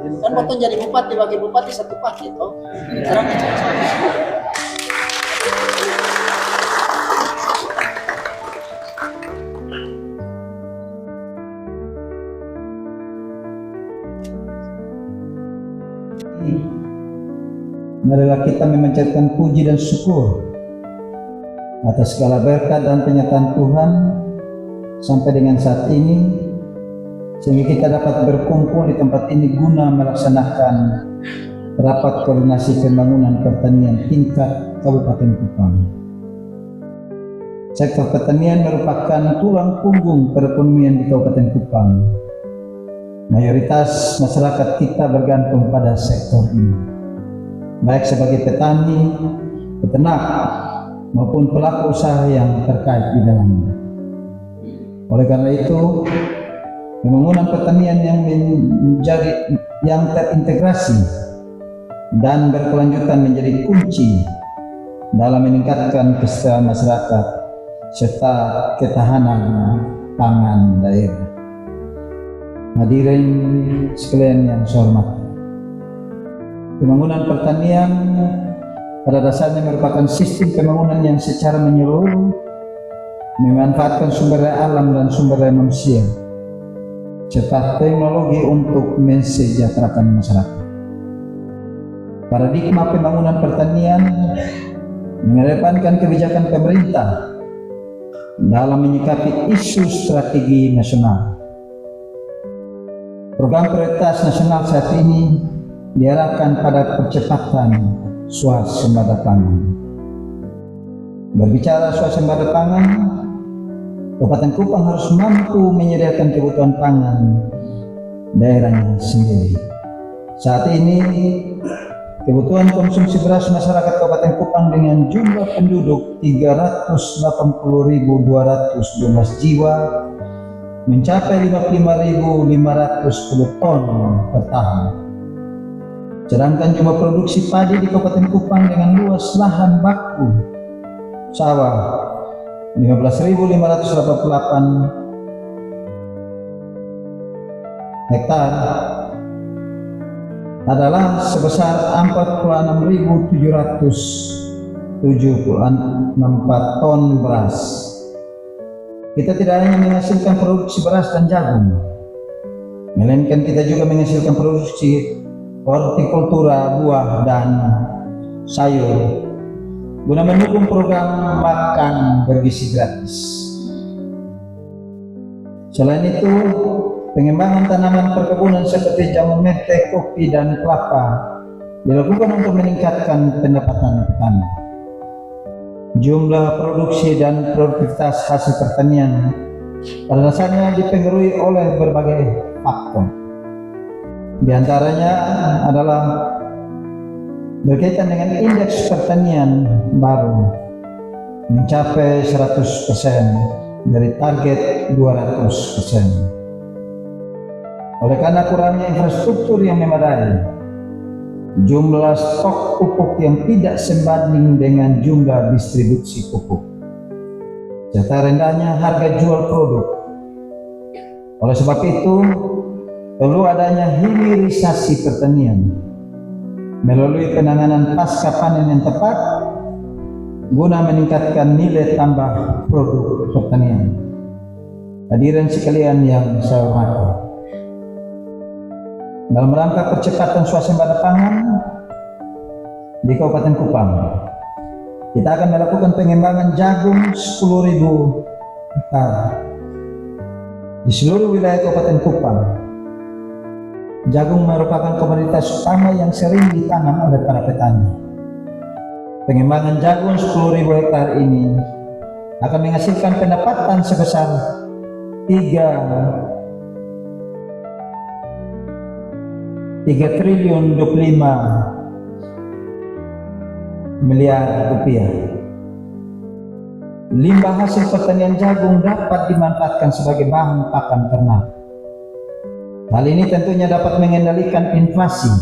Kan potong jadi bupati, bagi bupati satu paket toh. Sekarang marilah kita memanjatkan puji dan syukur atas segala berkat dan penyertaan Tuhan sampai dengan saat ini, sehingga kita dapat berkumpul di tempat ini guna melaksanakan rapat koordinasi pembangunan pertanian tingkat Kabupaten Kupang. Sektor pertanian merupakan tulang punggung perekonomian di Kabupaten Kupang. Mayoritas masyarakat kita bergantung pada sektor ini, baik sebagai petani, peternak, maupun pelaku usaha yang terkait di dalamnya. Oleh karena itu, pembangunan pertanian yang terintegrasi dan berkelanjutan menjadi kunci dalam meningkatkan kesejahteraan masyarakat serta ketahanan pangan daerah. Hadirin sekalian yang saya hormati, pembangunan pertanian pada dasarnya merupakan sistem pembangunan yang secara menyeluruh memanfaatkan sumber daya alam dan sumber daya manusia serta teknologi untuk mensejahterakan masyarakat. Paradigma pembangunan pertanian mengedepankan kebijakan pemerintah dalam menyikapi isu strategi nasional. Program prioritas nasional saat ini diarahkan pada percepatan swasembada pangan. Berbicara swasembada pangan, Kabupaten Kupang harus mampu menyediakan kebutuhan pangan daerahnya sendiri. Saat ini, kebutuhan konsumsi beras masyarakat Kabupaten Kupang dengan jumlah penduduk 380.212 jiwa mencapai 55.510 ton per tahun. Sedangkan jumlah produksi padi di Kabupaten Kupang dengan luas lahan baku sawah 15.588 hektar adalah sebesar 46.774 ton beras. Kita tidak hanya menghasilkan produksi beras dan jagung, melainkan kita juga menghasilkan produksi hortikultura, buah dan sayur guna mendukung program makan bergizi gratis. Selain itu, pengembangan tanaman perkebunan seperti jamu mente, kopi, dan kelapa dilakukan untuk meningkatkan pendapatan petani. Jumlah produksi dan produktivitas hasil pertanian pada dasarnya dipengaruhi oleh berbagai faktor. Di antaranya adalah berkaitan dengan indeks pertanian baru mencapai 100% dari target 200%. Oleh karena kurangnya infrastruktur yang memadai, jumlah stok pupuk yang tidak sebanding dengan jumlah distribusi pupuk, serta rendahnya harga jual produk. Oleh sebab itu, perlu adanya hilirisasi pertanian melalui penanganan pasca panen yang tepat guna meningkatkan nilai tambah produk pertanian. Hadirin sekalian yang saya hormati, dalam rangka percepatan swasembada pangan di Kabupaten Kupang, kita akan melakukan pengembangan jagung 10.000 hektar di seluruh wilayah Kabupaten Kupang. Jagung merupakan komoditas utama yang sering ditanam oleh para petani. Pengembangan jagung 10.000 hektar ini akan menghasilkan pendapatan sebesar 3 triliun 25 miliar rupiah. Limbah hasil pertanian jagung dapat dimanfaatkan sebagai bahan pakan ternak. Hal ini tentunya dapat mengendalikan inflasi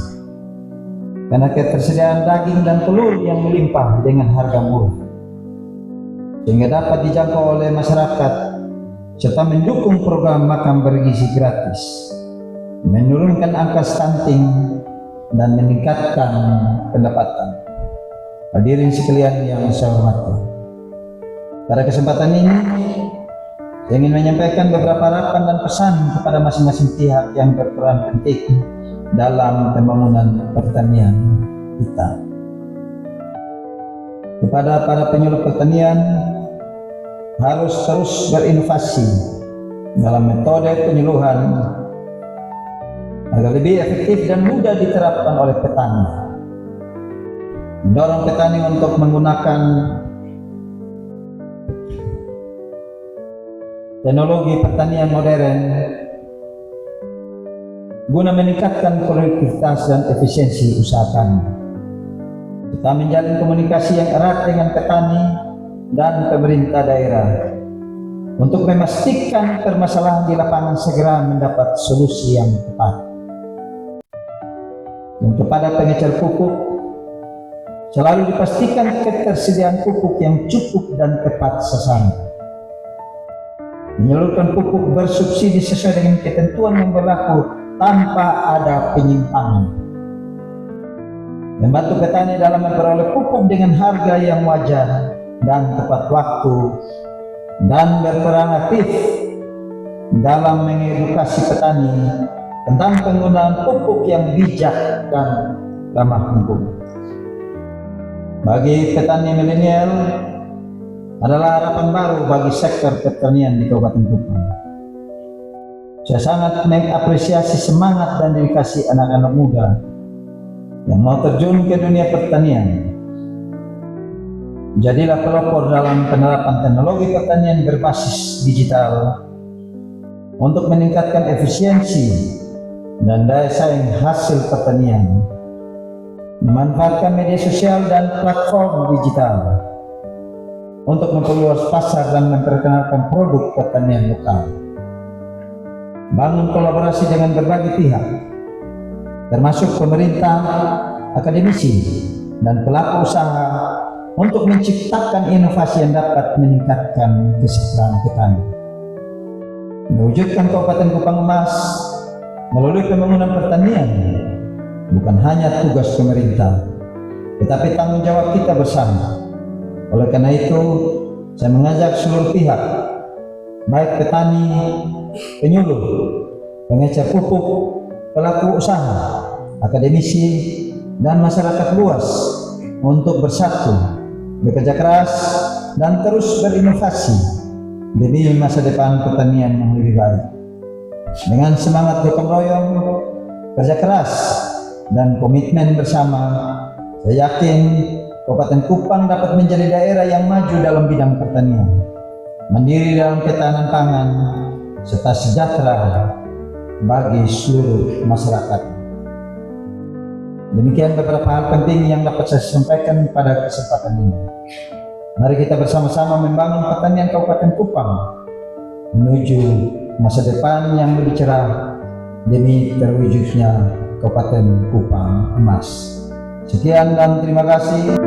karena ketersediaan daging dan telur yang melimpah dengan harga murah, sehingga dapat dijangkau oleh masyarakat serta mendukung program makan bergizi gratis. menurunkan angka stunting, dan meningkatkan pendapatan. Hadirin sekalian yang saya hormati, pada kesempatan ini saya ingin menyampaikan beberapa harapan dan pesan kepada masing-masing pihak yang berperan penting dalam pembangunan pertanian kita. Kepada para penyuluh pertanian, harus terus berinovasi dalam metode penyuluhan agar lebih efektif dan mudah diterapkan oleh petani. Mendorong petani untuk menggunakan teknologi pertanian modern guna meningkatkan produktivitas dan efisiensi usaha tani. Kita menjalin komunikasi yang erat dengan petani dan pemerintah daerah untuk memastikan permasalahan di lapangan segera mendapat solusi yang tepat. Dan kepada pengecer pupuk, selalu dipastikan ketersediaan pupuk yang cukup dan tepat sasaran. Menyalurkan pupuk bersubsidi sesuai dengan ketentuan yang berlaku tanpa ada penyimpangan. Membantu petani dalam memperoleh pupuk dengan harga yang wajar dan tepat waktu, dan berperan aktif dalam mengedukasi petani tentang penggunaan pupuk yang bijak dan ramah lingkungan. Bagi petani milenial adalah harapan baru bagi sektor pertanian di Kabupaten Kupang. Saya sangat mengapresiasi semangat dan dedikasi anak-anak muda yang mau terjun ke dunia pertanian. Jadilah pelopor dalam penerapan teknologi pertanian berbasis digital untuk meningkatkan efisiensi dan daya saing hasil pertanian, memanfaatkan media sosial dan platform digital untuk memperluas pasar dan memperkenalkan produk pertanian lokal. Bangun kolaborasi dengan berbagai pihak, termasuk pemerintah, akademisi, dan pelaku usaha untuk menciptakan inovasi yang dapat meningkatkan kesejahteraan petani. Mewujudkan Kabupaten Kupang emas melalui pembangunan pertanian bukan hanya tugas pemerintah, tetapi tanggung jawab kita bersama. Oleh karena itu, saya mengajak seluruh pihak, baik petani, penyuluh, pengecer pupuk, pelaku usaha, akademisi, dan masyarakat luas untuk bersatu, bekerja keras, dan terus berinovasi demi masa depan pertanian yang lebih baik. Dengan semangat gotong royong, kerja keras, dan komitmen bersama, saya yakin Kabupaten Kupang dapat menjadi daerah yang maju dalam bidang pertanian, mandiri dalam ketahanan pangan, serta sejahtera bagi seluruh masyarakat. Demikian beberapa hal penting yang dapat saya sampaikan pada kesempatan ini. Mari kita bersama-sama membangun pertanian Kabupaten Kupang menuju masa depan yang lebih cerah demi terwujudnya Kabupaten Kupang emas. Sekian dan terima kasih.